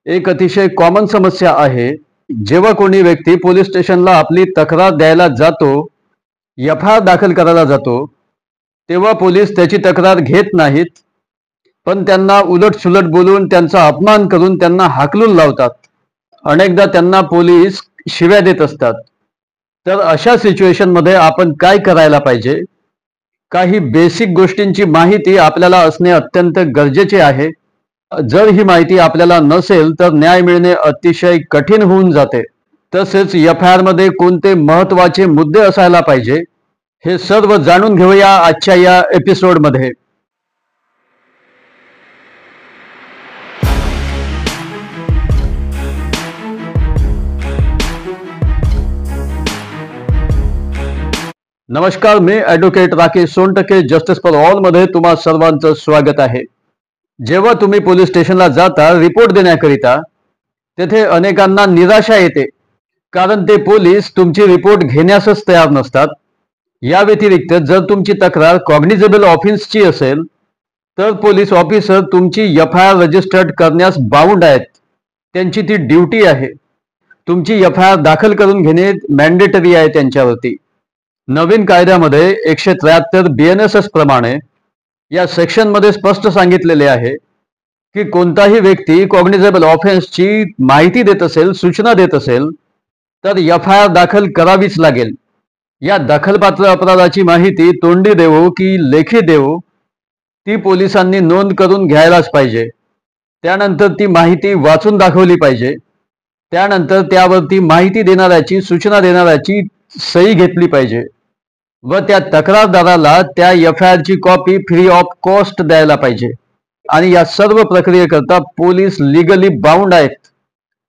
एक अतिशय कॉमन समस्या आहे. जेव्हा कोणी व्यक्ती पोलीस स्टेशनला आपली तक्रार द्यायला जातो, एफ-आय-आर दाखल करायला जातो, तेव्हा पोलीस त्याची तक्रार घेत नाहीत, पण त्यांना उलट-सुलट बोलून, त्यांचा अपमान करून त्यांना हाकलून लावतात. अनेकदा त्यांना पोलीस शिव्या देत असतात. तर अशा सिच्युएशनमध्ये आपण काय करायला पाहिजे? काही बेसिक गोष्टींची माहिती आपल्याला असणे अत्यंत गरजेचे आहे. जर ही माहिती आपल्याला नसेल तर न्याय मिळणे अतिशय कठीण होऊन जाते. तसेच एफ-आय-आर मध्ये कोणते महत्त्वाचे मुद्दे असायला पाहिजे हे सर्व जाणून घेऊया आजच्या या एपिसोडमध्ये. नमस्कार, मी advocate Rakesh Sontakke, justice for all मध्ये तुम्हा सर्वांचं स्वागत आहे. जेव्हा तुम्ही पोलीस स्टेशनला जाता रिपोर्ट देण्याकरिता, तेथे अनेकांना निराशा येते, कारण ते पोलीस तुमची रिपोर्ट घेण्यासच तयार नसतात. या व्यतिरिक्त जर तुमची तक्रार कॉग्निजेबल ऑफेन्सची असेल तर पोलीस ऑफिसर तुमची एफ-आय-आर रजिस्टर्ड करण्यास बाउंड आहेत. त्यांची ती ड्युटी आहे. तुमची एफ-आय-आर दाखल करून घेणे मॅन्डेटरी आहे त्यांच्यावरती. नवीन कायद्यामध्ये 173 BNSS प्रमाणे या सेक्शनमध्ये स्पष्ट सांगितलेले आहे की कोणताही व्यक्ती कॉग्निजेबल ऑफेन्सची माहिती देत असेल, सूचना देत असेल, तर एफ-आय-आर दाखल करावीच लागेल. या दखलपात्र अपराधाची माहिती तोंडी देवो की लेखी देवो, ती पोलिसांनी नोंद करून घ्यायलाच पाहिजे. त्यानंतर ती माहिती वाचून दाखवली पाहिजे. त्यानंतर त्यावरती माहिती देणाऱ्याची, सूचना देणाऱ्याची सही घेतली पाहिजे व त्या तक्रारदाराला त्या एफ-आय-आरची कॉपी फ्री ऑफ कॉस्ट द्यायला पाहिजे. आणि या सर्व प्रक्रियेकरता पोलीस लिगली बाउंड आहेत.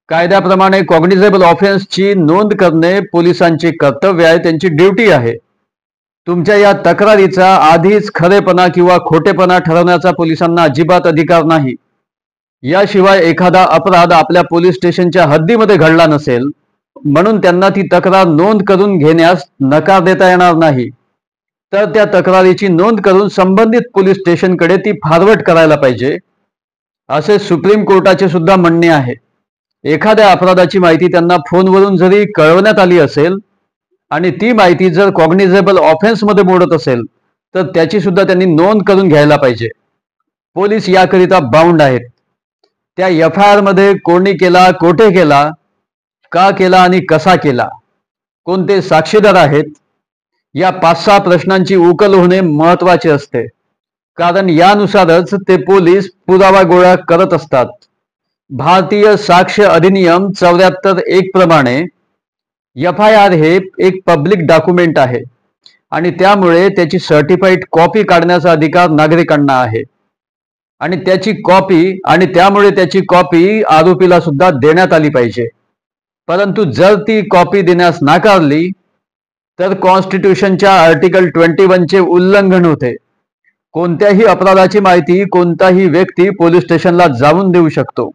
कायद्याप्रमाणे कॉग्निजेबल ऑफेन्सची नोंद करणे पोलिसांचे कर्तव्य आहे, त्यांची ड्युटी आहे. तुमच्या या तक्रारीचा आधीच खरेपणा किंवा खोटेपणा ठरवण्याचा पोलिसांना अजिबात अधिकार नाही. याशिवाय एखादा अपराध आपल्या पोलीस स्टेशनच्या हद्दीमध्ये घडला नसेल म्हणून त्यांना ती तक्रार नोंद करून घेण्यास नकार देता येणार नाही. तर त्या तक्रारीची नोंद करून संबंधित पोलीस स्टेशनकडे ती फॉरवर्ड करायला पाहिजे, असे सुप्रीम कोर्टाचे सुद्धा म्हणणे आहे. एखाद्या अपराधाची माहिती त्यांना फोनवरून जरी कळवण्यात आली असेल आणि ती माहिती जर कॉग्निजेबल ऑफेन्समध्ये मोडत असेल तर त्याची सुद्धा त्यांनी नोंद करून घ्यायला पाहिजे. पोलीस याकरिता बाउंड आहेत. त्या एफ-आय-आर मध्ये कोणी केला, कोठे केला, का केला आणि कसा केला, कोणते साक्षीदार आहेत, या 5-6 प्रश्नांची उकल होणे महत्वाचे असते. कारण यानुसारच ते पोलीस पुरावा गोळा करत असतात. भारतीय साक्ष अधिनियम 74(1) प्रमाणे एफ-आय-आर हे एक पब्लिक डॉक्युमेंट आहे आणि त्यामुळे त्याची सर्टिफाईड कॉपी काढण्याचा अधिकार नागरिकांना आहे आणि त्यामुळे त्याची कॉपी आरोपीला सुद्धा देण्यात आली पाहिजे. परंतु जर ती कॉपी देण्यास नाकारली तर कॉन्स्टिट्यूशनच्या आर्टिकल 21 चे उल्लंघन होते. कोणत्याही अपराधाची माहिती कोणताही व्यक्ती पोलीस स्टेशनला जाऊन देऊ शकतो.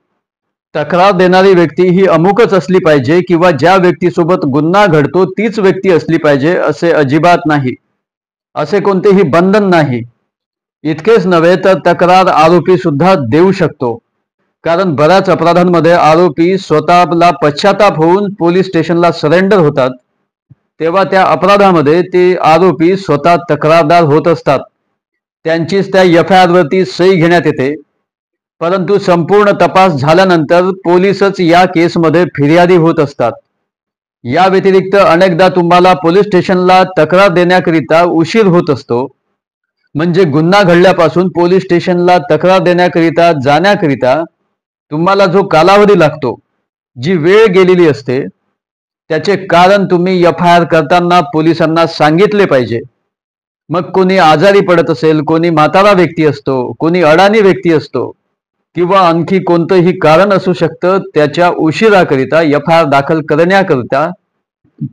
तक्रार देणारी व्यक्ती ही अमुकच असली पाहिजे किंवा ज्या व्यक्तीसोबत गुन्हा घडतो तीच व्यक्ती असली पाहिजे असे अजिबात नाही. असे कोणतेही बंधन नाही. इतकेच नव्हे तर तक्रार आरोपी सुद्धा देऊ शकतो. कारण बऱ्याच अपराधांमध्ये आरोपी स्वतःला पश्चाताप होऊन पोलीस स्टेशनला सरेंडर होतात, तेव्हा त्या अपराधामध्ये ते आरोपी स्वतः तक्रारदार होत असतात. त्यांचीच त्या एफ-आय-आर वरती सही घेण्यात येते. परंतु संपूर्ण तपास झाल्यानंतर पोलीसच या केसमध्ये फिर्यादी होत असतात. या व्यतिरिक्त अनेकदा तुम्हाला पोलीस स्टेशनला तक्रार देण्याकरिता उशीर होत असतो. म्हणजे गुन्हा घडल्यापासून पोलीस स्टेशनला तक्रार देण्याकरिता जाण्याकरिता तुम्हाला जो कालावधी लागतो, जी वेळ गेलेली असते, त्याचे कारण तुम्ही एफ-आय-आर करताना पोलिसांना सांगितले पाहिजे. मग कोणी आजारी पडत असेल, कोणी म्हातारा व्यक्ती असतो, कोणी अडाणी व्यक्ती असतो किंवा आणखी कोणतंही कारण असू शकतं, त्याच्या उशिराकरिता एफ-आय-आर दाखल करण्याकरिता,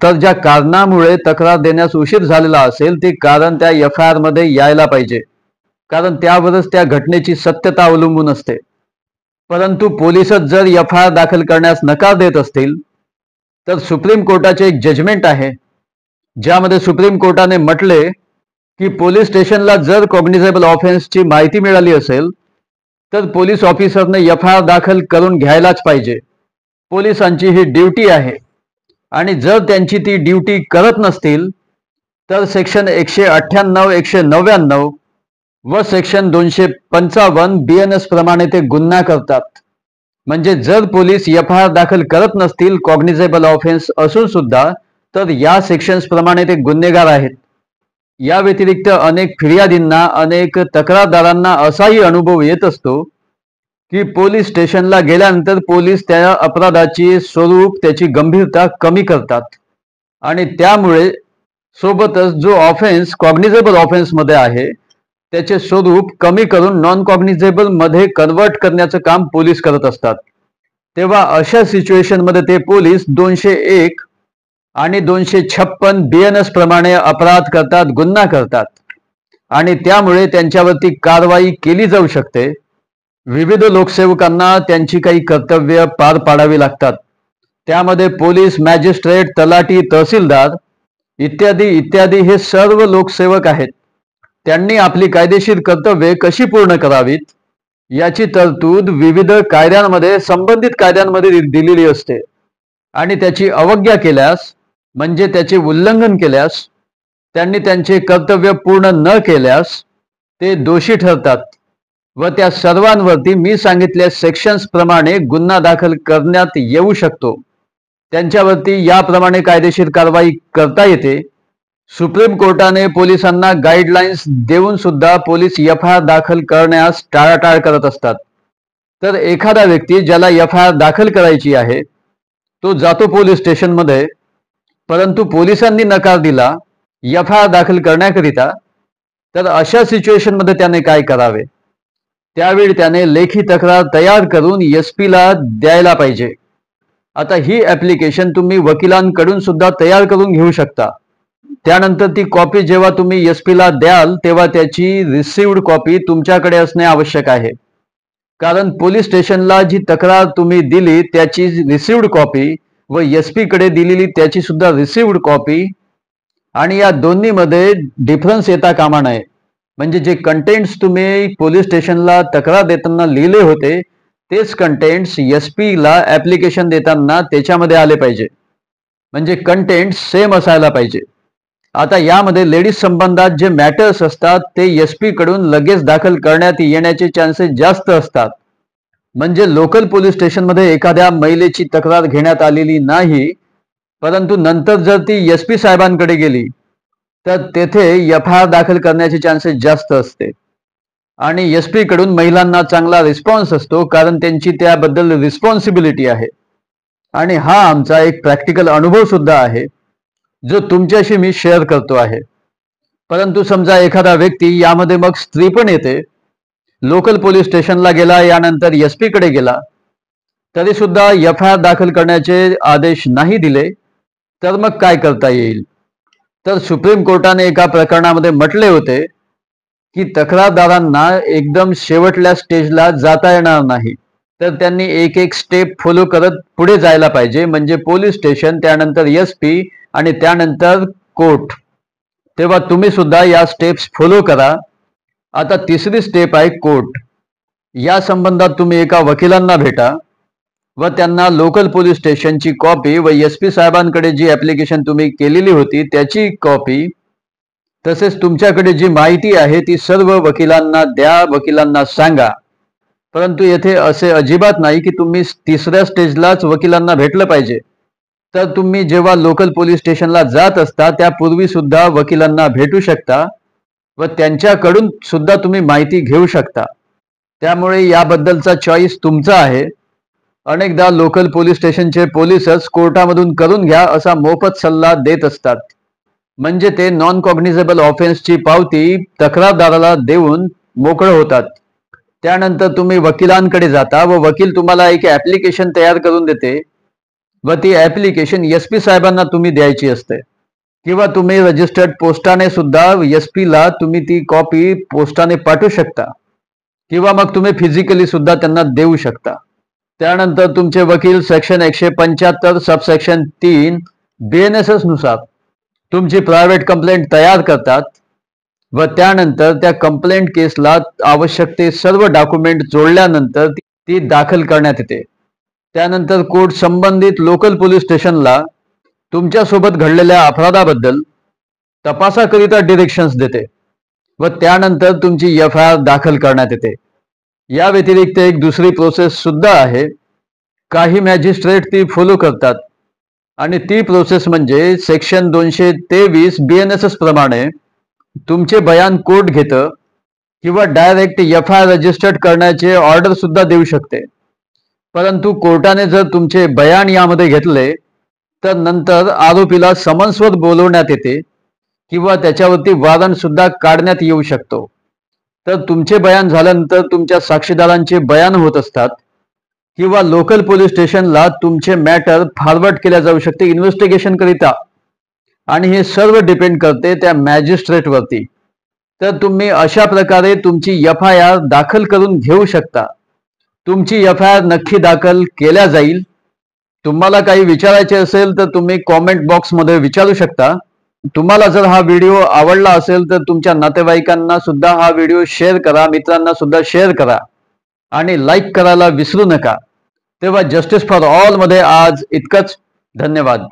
तर ज्या कारणामुळे तक्रार देण्यास उशीर झालेला असेल ते कारण त्या एफ-आय-आर मध्ये यायला पाहिजे. कारण त्यावरच त्या घटनेची सत्यता अवलंबून असते. परंतु पोलीसच जर एफ-आय-आर दाखल करण्यास नकार देत असतील तर सुप्रीम कोर्टाचे एक जजमेंट आहे, ज्यामध्ये सुप्रीम कोर्टाने म्हटले की पोलीस स्टेशनला जर कॉग्निजेबल ऑफेन्सची माहिती मिळाली असेल तर पोलीस ऑफिसरने FIR दाखल करून घ्यायलाच पाहिजे. पोलिसांची ही ड्युटी आहे. आणि जर त्यांची ती ड्युटी करत नसतील तर सेक्शन 198, 199 व सेक्शन 255 BNS प्रमाणे ते गुन्हा करतात. म्हणजे जर पोलीस FIR दाखल करत नसतील कॉग्निझेबल ऑफेन्स असून सुद्धा तर या सेक्शन्स प्रमाणे ते गुन्हेगार आहेत. या व्यतिरिक्त अनेक फिर्यादींना, अनेक तक्रारदारांना असाही अनुभव येत असतो की पोलीस स्टेशनला गेल्यानंतर पोलीस त्या अपराधाची स्वरूप, त्याची गंभीरता कमी करतात आणि त्यामुळे सोबतच जो ऑफेन्स कॉग्निझेबल ऑफेन्स मध्ये आहे त्याचे स्वरूप कमी करून नॉन कॉग्निझेबल मध्ये कन्वर्ट करण्याचं काम पोलीस करत असतात. तेव्हा अशा सिच्युएशन मध्ये ते पोलीस 201 आणि 256 BNS प्रमाणे अपराध करतात, गुन्हा करतात आणि त्यामुळे त्यांच्यावरती कारवाई केली जाऊ शकते. विविध लोकसेवकांना त्यांची काही कर्तव्य पार पाडावी लागतात. त्यामध्ये पोलीस, मॅजिस्ट्रेट, तलाठी, तहसीलदार इत्यादी इत्यादी हे सर्व लोकसेवक आहेत. त्यांनी आपली कायदेशीर कर्तव्ये कशी पूर्ण करावीत याची तरतूद विविध कायद्यांमध्ये, संबंधित कायद्यांमध्ये दिलेली असते आणि त्याची अवज्ञा केल्यास, म्हणजे त्याचे उल्लंघन केल्यास, त्यांनी त्यांचे कर्तव्य पूर्ण न केल्यास ते दोषी ठरतात व त्या सर्वांवरती मी सांगितलेल्या सेक्शन्स प्रमाणे गुन्हा दाखल करण्यात येऊ शकतो. त्यांच्यावरती याप्रमाणे कायदेशीर कारवाई करता येते. सुप्रीम कोर्टाने पोलिसांना गाईडलाईन्स देऊन सुद्धा पोलीस FIR दाखल करण्यास टाळाटाळ करत असतात. तर एखादा व्यक्ती ज्याला FIR दाखल करायची आहे तो जातो पोलीस स्टेशनमध्ये, परंतु पोलिसांनी नकार दिला FIR दाखल करण्याकरिता, तर अशा सिच्युएशनमध्ये त्याने काय करावे? त्यावेळी त्याने लेखी तक्रार तयार करून SP ला द्यायला पाहिजे. आता ही ॲप्लिकेशन तुम्ही वकिलांकडून सुद्धा तयार करून घेऊ शकता. त्यानंतर ती कॉपी जेव्हा तुम्ही SP ला द्याल तेव्हा त्याची रिसिव्ड कॉपी तुमच्याकडे असणे आवश्यक आहे. कारण पोलीस स्टेशनला जी तक्रार तुम्ही दिली त्याची रिसिव्ड कॉपी व SP कडे दिलेली त्याची सुद्धा रिसिव्ड कॉपी, आणि या दोन्हीमध्ये डिफरन्स येता कामा नये. म्हणजे जे कंटेंट्स तुम्ही पोलीस स्टेशनला तक्रार देताना लिहिले होते तेच कंटेंट्स SP ला ॲप्लिकेशन देताना त्याच्यामध्ये आले पाहिजे. म्हणजे कंटेंट सेम असायला पाहिजे. आता यामध्ये लेडीज संबंधात जे मॅटर्स असतात ते SP कडून लगेच दाखल करण्यात येण्याचे चान्सेस जास्त असतात. म्हणजे लोकल पोलीस स्टेशनमध्ये एखाद्या महिलेची तक्रार घेण्यात आलेली नाही, परंतु नंतर जर ती SP साहेबांकडे गेली तर तेथे FIR दाखल करण्याचे चान्सेस जास्त असते आणि SP कडून महिलांना चांगला रिस्पॉन्स असतो, कारण त्यांची त्याबद्दल रिस्पॉन्सिबिलिटी आहे. आणि हा आमचा एक प्रॅक्टिकल अनुभव सुद्धा आहे जो तुमच्याशी मी शेअर करतो आहे. परंतु समजा एखादा व्यक्ती, यामध्ये मग स्त्री पण येते, लोकल पोलीस स्टेशनला गेला, यानंतर SP कडे गेला, तरी सुद्धा FIR दाखल करण्याचे आदेश नाही दिले, तर मग काय करता येईल? तर सुप्रीम कोर्टाने एका प्रकरणामध्ये म्हटले होते की तक्रारदारांना एकदम शेवटल्या स्टेजला जाता येणार नाही, तर त्यांनी एक एक स्टेप फॉलो करत पुढे जायला पाहिजे. म्हणजे पोलीस स्टेशन, त्यानंतर SP आणि त्यानंतर कोर्ट. तेव्हा तुम्ही सुद्धा या स्टेप्स फॉलो करा. आता तिसरी स्टेप आहे कोर्ट. या संबंधात तुम्ही एका वकिलांना भेटा व त्यांना लोकल पोलीस स्टेशनची कॉपी व SP साहेबांकडे जी ॲप्लिकेशन तुम्ही केलेली होती त्याची कॉपी, तसेच तुमच्याकडे जी माहिती आहे ती सर्व वकिलांना द्या, वकिलांना सांगा. परंतु येथे असे अजिबात नाही की तुम्ही तिसऱ्या स्टेजलाच वकिलांना भेटलं पाहिजे. तर तुम्ही जेव्हा लोकल पोलीस स्टेशनला जात असता त्यापूर्वी सुद्धा वकिलांना भेटू शकता व त्यांच्याकडून सुद्धा तुम्ही माहिती घेऊ शकता. त्यामुळे याबद्दलचा चॉईस तुमचा आहे. अनेकदा लोकल पोलीस स्टेशनचे पोलीसच कोर्टामधून करून घ्या असा मोफत सल्ला देत असतात. म्हणजे ते नॉन कॉग्निझेबल ऑफेन्सची पावती तक्रारदाराला देऊन मोकळं होतात. त्यानंतर तुम्ही वकिलांकडे जाता व वकील तुम्हाला एक ॲप्लिकेशन तयार करून देते व ती ॲप्लिकेशन SP साहेबांना तुम्ही द्यायची असते, किंवा तुम्ही रजिस्टर्ड पोस्टाने सुद्धा SP ला तुम्ही ती कॉपी पोस्टाने पाठवू शकता, किंवा मग तुम्ही फिजिकली सुद्धा त्यांना देऊ शकता. त्यानंतर तुमचे वकील सेक्शन 175 सबसेक्शन 3 BNSS नुसार तुमची प्रायव्हेट कंप्लेंट तयार करतात व त्यानंतर त्या कंप्लेंट केसला आवश्यक ते सर्व डॉक्युमेंट जोडल्यानंतर ती दाखल करण्यात येते। त्यानंतर कोर्ट संबंधित लोकल पोलीस स्टेशनला तुमच्यासोबत घडलेल्या अपराधाबद्दल तपासाकरिता डिरेक्शन्स देते व त्यानंतर तुमची FIR दाखल करण्यात येते। या व्यतिरिक्त एक दुसरी प्रोसेस सुद्धा आहे, काही मॅजिस्ट्रेट ती फॉलो करतात आणि ती प्रोसेस म्हणजे सेक्शन 223 BNSS प्रमाणे तुमचे बयान कोर्ट घेतं किंवा डायरेक्ट FIR रजिस्टर्ड करण्याचे ऑर्डर सुद्धा देऊ शकते। परंतु कोर्टाने जर तुमचे बयान यामध्ये घेतले तर नंतर आरोपीला समन्सवर बोलवण्यात येते किंवा त्याच्यावरती वॉरंट सुद्धा काढण्यात येऊ शकतो। तर तुमचे बयान झाल्यानंतर तुमच्या साक्षीदारांचे बयान होत असतात किंवा लोकल पोलीस स्टेशनला तुमचे मॅटर फॉरवर्ड केल्या जाऊ शकते इन्व्हेस्टिगेशन करिता आणि हे सर्व डिपेंड करते त्या मॅजिस्ट्रेट वरती। तर तुम्ही अशा प्रकारे तुमची FIR दाखल करून घेऊ शकता। तुमची FIR नक्की दाखल केल्या जाईल। तुम्हाला काही विचारायचे असेल तर तुम्ही कॉमेंट बॉक्समध्ये विचारू शकता। तुम्हाला जर हा व्हिडिओ आवडला असेल तर तुमच्या नातेवाईकांना सुद्धा हा व्हिडिओ शेअर करा, मित्रांना सुद्धा शेअर करा आणि लाईक करायला विसरू नका। तेव्हा जस्टिस फॉर ऑल मध्ये आज इतकंच। धन्यवाद।